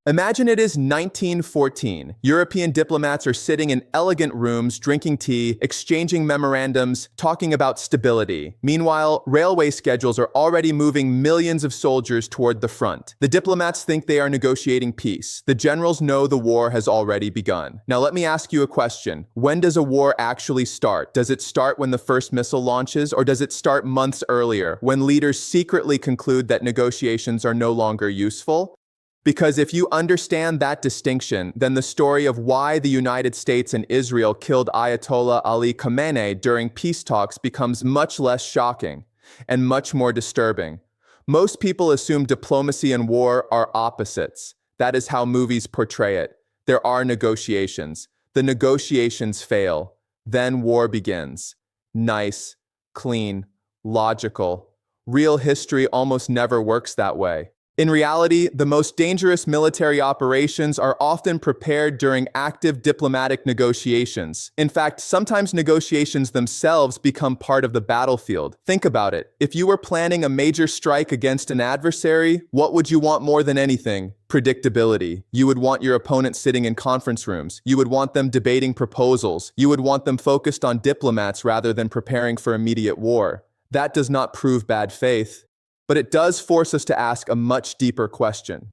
Imagine it is 1914. European diplomats are sitting in elegant rooms, drinking tea, exchanging memorandums, talking about stability. Meanwhile, railway schedules are already moving millions of soldiers toward the front. The diplomats think they are negotiating peace. The generals know the war has already begun. Now let me ask you a question. When does a war actually start? Does it start when the first missile launches, or does it start months earlier, when leaders secretly conclude that negotiations are no longer useful? Because if you understand that distinction, then the story of why the United States and Israel killed Ayatollah Ali Khamenei during peace talks becomes much less shocking and much more disturbing. Most people assume diplomacy and war are opposites. That is how movies portray it. There are negotiations. The negotiations fail. Then war begins. Nice, clean, logical. Real history almost never works that way. In reality, the most dangerous military operations are often prepared during active diplomatic negotiations. In fact, sometimes negotiations themselves become part of the battlefield. Think about it. If you were planning a major strike against an adversary, what would you want more than anything? Predictability. You would want your opponent sitting in conference rooms. You would want them debating proposals. You would want them focused on diplomats rather than preparing for immediate war. That does not prove bad faith. But it does force us to ask a much deeper question.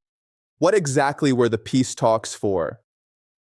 What exactly were the peace talks for?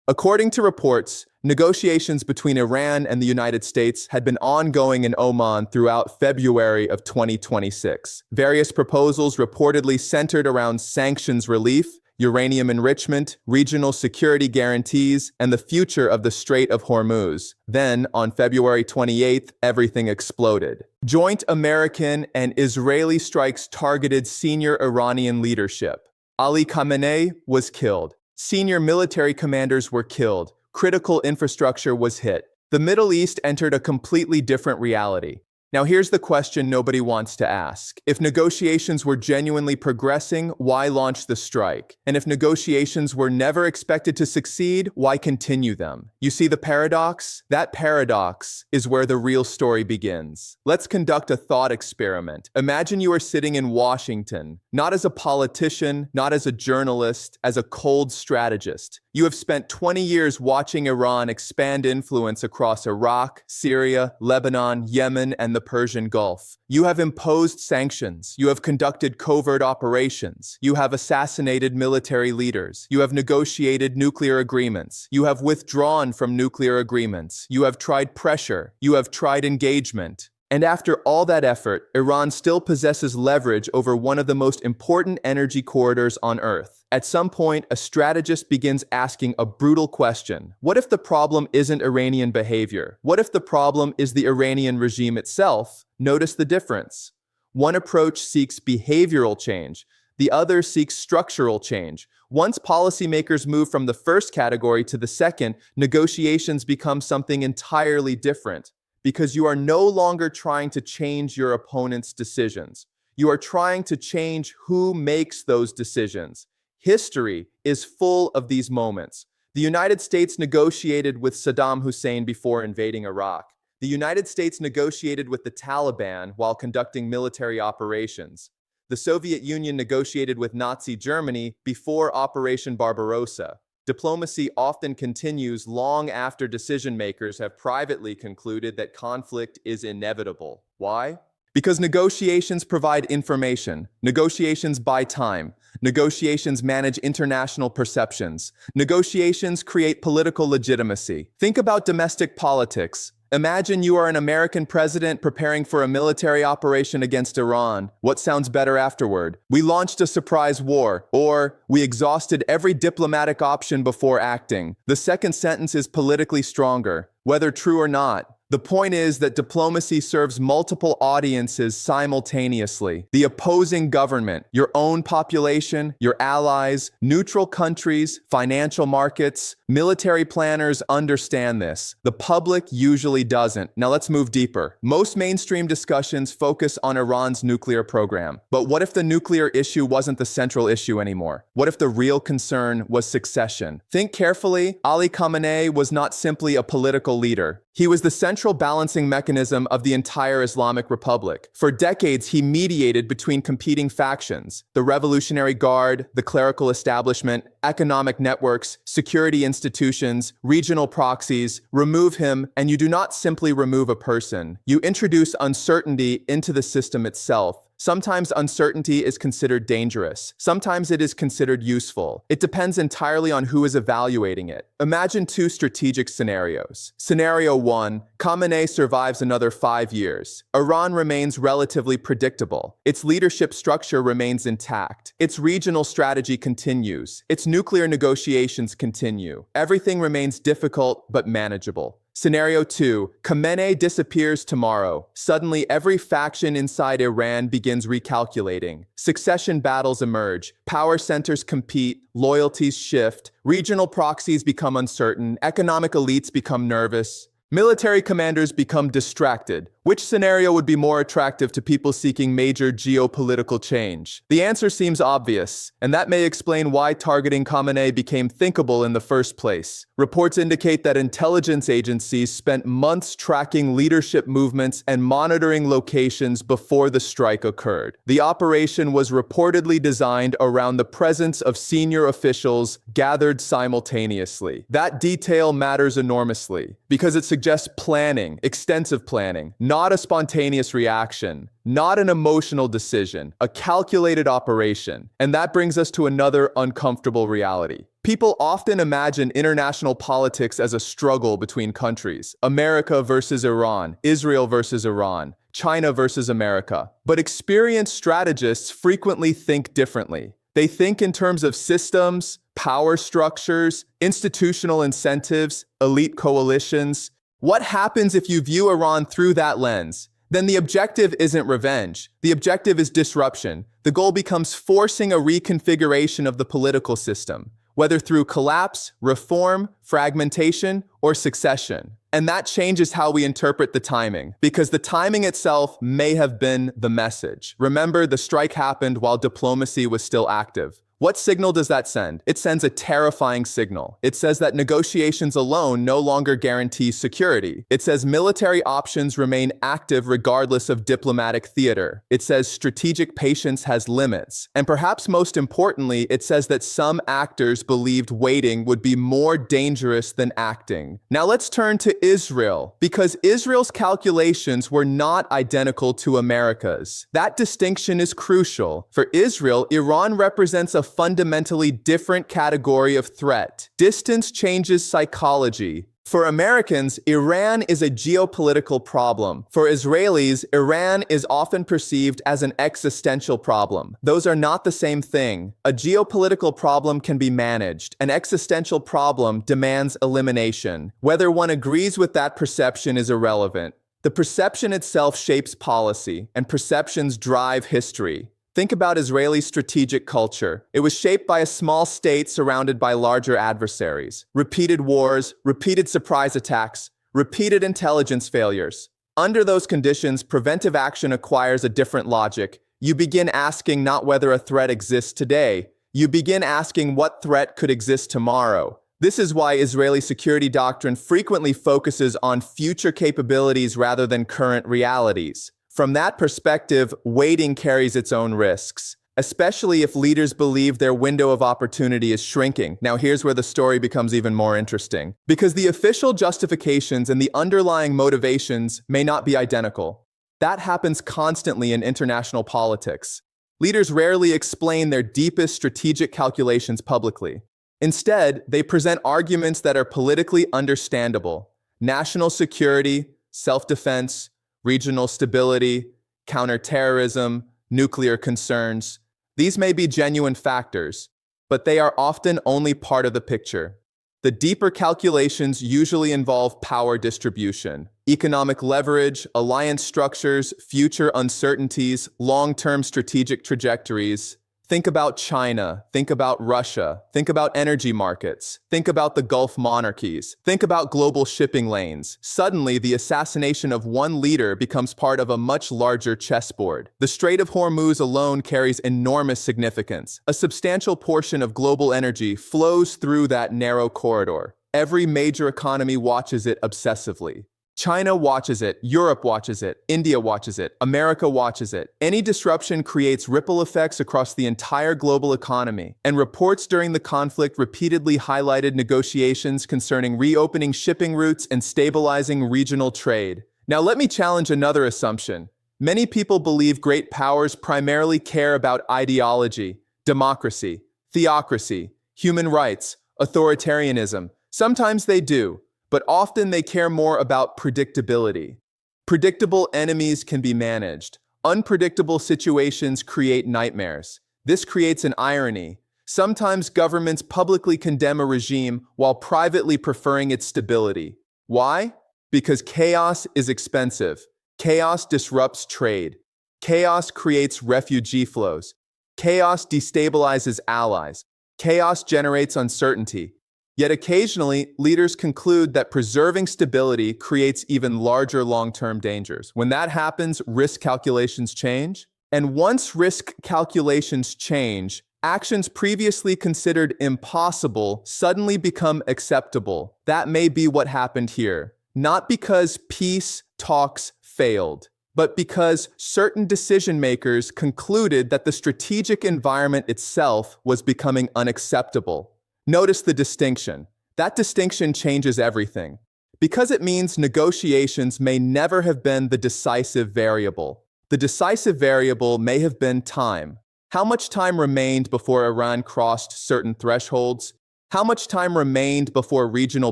According to reports, negotiations between Iran and the United States had been ongoing in Oman throughout February of 2026. Various proposals reportedly centered around sanctions relief, uranium enrichment, regional security guarantees, and the future of the Strait of Hormuz. Then, on February 28th, everything exploded. Joint American and Israeli strikes targeted senior Iranian leadership. Ali Khamenei was killed. Senior military commanders were killed. Critical infrastructure was hit. The Middle East entered a completely different reality. Now here's the question nobody wants to ask. If negotiations were genuinely progressing, why launch the strike? And if negotiations were never expected to succeed, why continue them? You see the paradox? That paradox is where the real story begins. Let's conduct a thought experiment. Imagine you are sitting in Washington, not as a politician, not as a journalist, as a cold strategist. You have spent 20 years watching Iran expand influence across Iraq, Syria, Lebanon, Yemen, and the Persian Gulf. You have imposed sanctions. You have conducted covert operations. You have assassinated military leaders. You have negotiated nuclear agreements. You have withdrawn from nuclear agreements. You have tried pressure. You have tried engagement. And after all that effort, Iran still possesses leverage over one of the most important energy corridors on Earth. At some point, a strategist begins asking a brutal question. What if the problem isn't Iranian behavior? What if the problem is the Iranian regime itself? Notice the difference. One approach seeks behavioral change. The other seeks structural change. Once policymakers move from the first category to the second, negotiations become something entirely different. Because you are no longer trying to change your opponent's decisions. You are trying to change who makes those decisions. History is full of these moments. The United States negotiated with Saddam Hussein before invading Iraq. The United States negotiated with the Taliban while conducting military operations. The Soviet Union negotiated with Nazi Germany before Operation Barbarossa. Diplomacy often continues long after decision-makers have privately concluded that conflict is inevitable. Why? Because negotiations provide information. Negotiations buy time. Negotiations manage international perceptions. Negotiations create political legitimacy. Think about domestic politics. Imagine you are an American president preparing for a military operation against Iran. What sounds better afterward? We launched a surprise war, or we exhausted every diplomatic option before acting. The second sentence is politically stronger, whether true or not. The point is that diplomacy serves multiple audiences simultaneously. The opposing government, your own population, your allies, neutral countries, financial markets, military planners understand this. The public usually doesn't. Now let's move deeper. Most mainstream discussions focus on Iran's nuclear program. But what if the nuclear issue wasn't the central issue anymore? What if the real concern was succession? Think carefully. Ali Khamenei was not simply a political leader. He was the central balancing mechanism of the entire Islamic Republic. For decades, he mediated between competing factions, the Revolutionary Guard, the clerical establishment. economic networks, security institutions, regional proxies. Remove him, and you do not simply remove a person. You introduce uncertainty into the system itself. Sometimes uncertainty is considered dangerous. Sometimes it is considered useful. It depends entirely on who is evaluating it. Imagine two strategic scenarios. Scenario 1, Khamenei survives another 5 years. Iran remains relatively predictable. Its leadership structure remains intact. Its regional strategy continues. Its nuclear negotiations continue. Everything remains difficult but manageable. Scenario 2, Khamenei disappears tomorrow. Suddenly, every faction inside Iran begins recalculating. Succession battles emerge. Power centers compete. Loyalties shift. Regional proxies become uncertain. Economic elites become nervous. Military commanders become distracted. Which scenario would be more attractive to people seeking major geopolitical change? The answer seems obvious, and that may explain why targeting Khamenei became thinkable in the first place. Reports indicate that intelligence agencies spent months tracking leadership movements and monitoring locations before the strike occurred. The operation was reportedly designed around the presence of senior officials gathered simultaneously. That detail matters enormously because it suggests planning, extensive planning, not a spontaneous reaction, not an emotional decision, a calculated operation. And that brings us to another uncomfortable reality. People often imagine international politics as a struggle between countries, America versus Iran, Israel versus Iran, China versus America. But experienced strategists frequently think differently. They think in terms of systems, power structures, institutional incentives, elite coalitions. What happens if you view Iran through that lens? Then the objective isn't revenge. The objective is disruption. The goal becomes forcing a reconfiguration of the political system, whether through collapse, reform, fragmentation, or succession. And that changes how we interpret the timing, because the timing itself may have been the message. Remember, the strike happened while diplomacy was still active. What signal does that send? It sends a terrifying signal. It says that negotiations alone no longer guarantee security. It says military options remain active regardless of diplomatic theater. It says strategic patience has limits. And perhaps most importantly, it says that some actors believed waiting would be more dangerous than acting. Now let's turn to Israel, because Israel's calculations were not identical to America's. That distinction is crucial. For Israel, Iran represents a fundamentally different category of threat. Distance changes psychology. For Americans, Iran is a geopolitical problem. For Israelis, Iran is often perceived as an existential problem. Those are not the same thing. A geopolitical problem can be managed. An existential problem demands elimination. Whether one agrees with that perception is irrelevant. The perception itself shapes policy, and perceptions drive history. Think about Israeli strategic culture. It was shaped by a small state surrounded by larger adversaries. Repeated wars, repeated surprise attacks, repeated intelligence failures. Under those conditions, preventive action acquires a different logic. You begin asking not whether a threat exists today. You begin asking what threat could exist tomorrow. This is why Israeli security doctrine frequently focuses on future capabilities rather than current realities. From that perspective, waiting carries its own risks, especially if leaders believe their window of opportunity is shrinking. Now here's where the story becomes even more interesting, because the official justifications and the underlying motivations may not be identical. That happens constantly in international politics. Leaders rarely explain their deepest strategic calculations publicly. Instead, they present arguments that are politically understandable: national security, self-defense, regional stability, counterterrorism, nuclear concerns. These may be genuine factors, but they are often only part of the picture. The deeper calculations usually involve power distribution, economic leverage, alliance structures, future uncertainties, long-term strategic trajectories. Think about China, think about Russia, think about energy markets, think about the Gulf monarchies, think about global shipping lanes. Suddenly, the assassination of one leader becomes part of a much larger chessboard. The Strait of Hormuz alone carries enormous significance. A substantial portion of global energy flows through that narrow corridor. Every major economy watches it obsessively. China watches it, Europe watches it, India watches it, America watches it. Any disruption creates ripple effects across the entire global economy, and reports during the conflict repeatedly highlighted negotiations concerning reopening shipping routes and stabilizing regional trade. Now let me challenge another assumption. Many people believe great powers primarily care about ideology, democracy, theocracy, human rights, authoritarianism. Sometimes they do, but often they care more about predictability. Predictable enemies can be managed. Unpredictable situations create nightmares. This creates an irony. Sometimes governments publicly condemn a regime while privately preferring its stability. Why? Because chaos is expensive. Chaos disrupts trade. Chaos creates refugee flows. Chaos destabilizes allies. Chaos generates uncertainty. Yet occasionally, leaders conclude that preserving stability creates even larger long-term dangers. When that happens, risk calculations change. And once risk calculations change, actions previously considered impossible suddenly become acceptable. That may be what happened here. Not because peace talks failed, but because certain decision makers concluded that the strategic environment itself was becoming unacceptable. Notice the distinction. That distinction changes everything, because it means negotiations may never have been the decisive variable. The decisive variable may have been time. How much time remained before Iran crossed certain thresholds? How much time remained before regional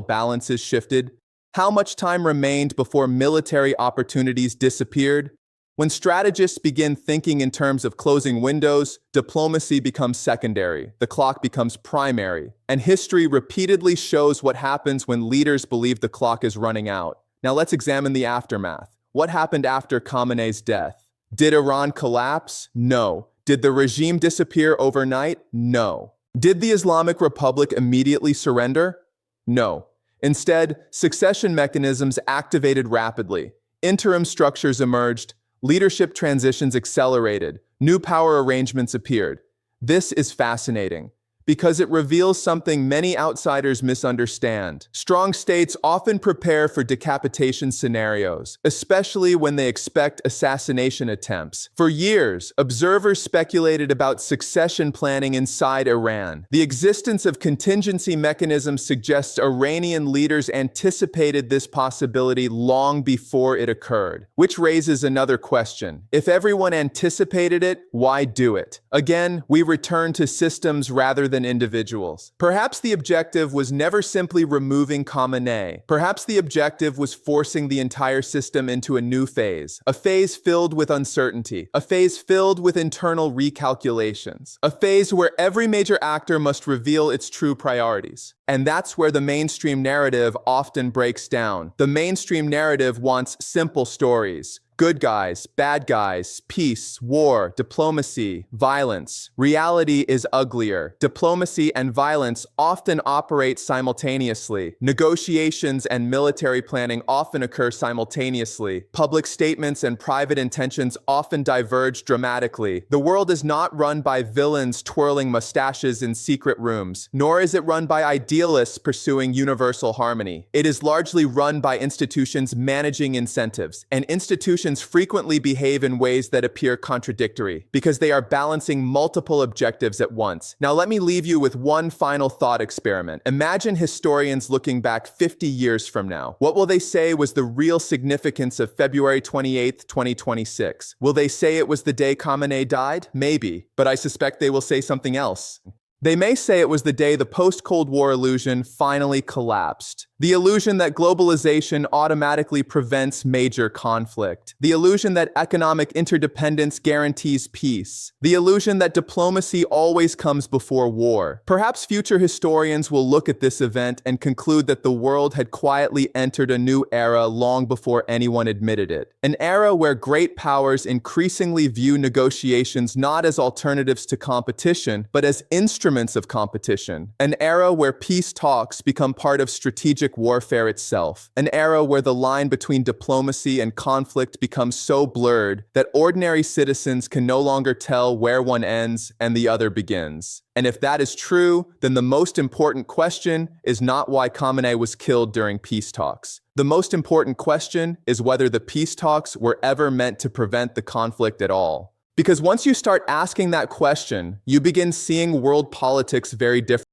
balances shifted? How much time remained before military opportunities disappeared? When strategists begin thinking in terms of closing windows, diplomacy becomes secondary, the clock becomes primary, and history repeatedly shows what happens when leaders believe the clock is running out. Now let's examine the aftermath. What happened after Khamenei's death? Did Iran collapse? No. Did the regime disappear overnight? No. Did the Islamic Republic immediately surrender? No. Instead, succession mechanisms activated rapidly. Interim structures emerged. Leadership transitions accelerated, new power arrangements appeared. This is fascinating because it reveals something many outsiders misunderstand. Strong states often prepare for decapitation scenarios, especially when they expect assassination attempts. For years, observers speculated about succession planning inside Iran. The existence of contingency mechanisms suggests Iranian leaders anticipated this possibility long before it occurred, which raises another question. If everyone anticipated it, why do it? Again, we return to systems rather than individuals. Perhaps the objective was never simply removing Khamenei. Perhaps the objective was forcing the entire system into a new phase, a phase filled with uncertainty, a phase filled with internal recalculations, a phase where every major actor must reveal its true priorities. And that's where the mainstream narrative often breaks down. The mainstream narrative wants simple stories. Good guys, bad guys, peace, war, diplomacy, violence. Reality is uglier. Diplomacy and violence often operate simultaneously. Negotiations and military planning often occur simultaneously. Public statements and private intentions often diverge dramatically. The world is not run by villains twirling mustaches in secret rooms, nor is it run by idealists pursuing universal harmony. It is largely run by institutions managing incentives, and institutions frequently behave in ways that appear contradictory because they are balancing multiple objectives at once. Now let me leave you with one final thought experiment. Imagine historians looking back 50 years from now. What will they say was the real significance of February 28, 2026? Will they say it was the day Khamenei died? Maybe, but I suspect they will say something else. They may say it was the day the post-Cold War illusion finally collapsed. The illusion that globalization automatically prevents major conflict. The illusion that economic interdependence guarantees peace. The illusion that diplomacy always comes before war. Perhaps future historians will look at this event and conclude that the world had quietly entered a new era long before anyone admitted it. An era where great powers increasingly view negotiations not as alternatives to competition, but as instruments instruments of competition, an era where peace talks become part of strategic warfare itself, an era where the line between diplomacy and conflict becomes so blurred that ordinary citizens can no longer tell where one ends and the other begins. And if that is true, then the most important question is not why Khamenei was killed during peace talks. The most important question is whether the peace talks were ever meant to prevent the conflict at all. Because once you start asking that question, you begin seeing world politics very differently.